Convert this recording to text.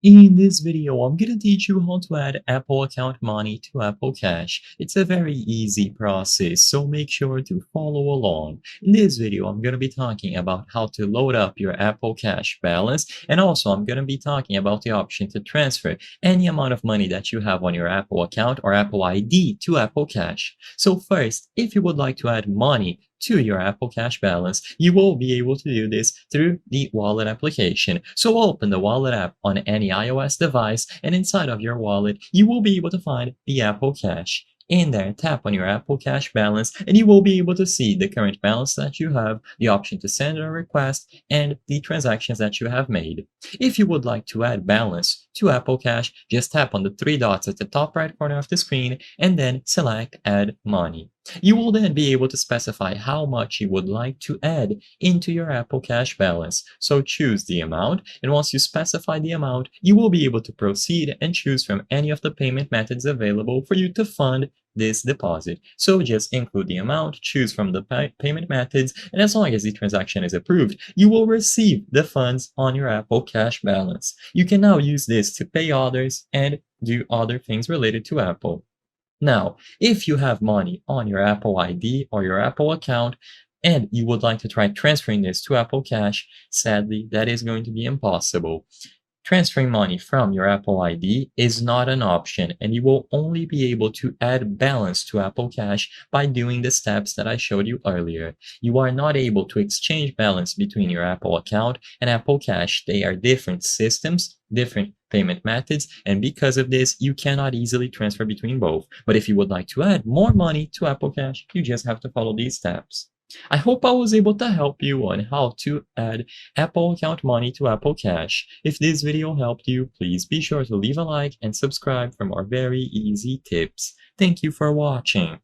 In this video, I'm gonna teach you how to add Apple account money to Apple Cash. It's a very easy process, so make sure to follow along. In this video, I'm gonna be talking about how to load up your Apple Cash balance, and also I'm gonna be talking about the option to transfer any amount of money that you have on your Apple account or Apple ID to Apple Cash. So first, if you would like to add money to your Apple Cash balance, you will be able to do this through the Wallet application. So open the Wallet app on any iOS device, and inside of your wallet, you will be able to find the Apple Cash. In there, tap on your Apple Cash balance, and you will be able to see the current balance that you have, the option to send a request, and the transactions that you have made. If you would like to add balance to Apple Cash, just tap on the three dots at the top right corner of the screen, and then select Add Money. You will then be able to specify how much you would like to add into your Apple Cash balance. So choose the amount, and once you specify the amount, you will be able to proceed and choose from any of the payment methods available for you to fund this deposit. So just include the amount, choose from the payment methods, and as long as the transaction is approved, you will receive the funds on your Apple Cash balance. You can now use this to pay others and do other things related to Apple. Now, if you have money on your Apple ID or your Apple account, and you would like to try transferring this to Apple Cash, sadly, that is going to be impossible. Transferring money from your Apple ID is not an option, and you will only be able to add balance to Apple Cash by doing the steps that I showed you earlier. You are not able to exchange balance between your Apple account and Apple Cash. They are different systems, different payment methods, and because of this, you cannot easily transfer between both. But if you would like to add more money to Apple Cash, you just have to follow these steps. I hope I was able to help you on how to add Apple account money to Apple Cash. If this video helped you, please be sure to leave a like and subscribe for more very easy tips. Thank you for watching.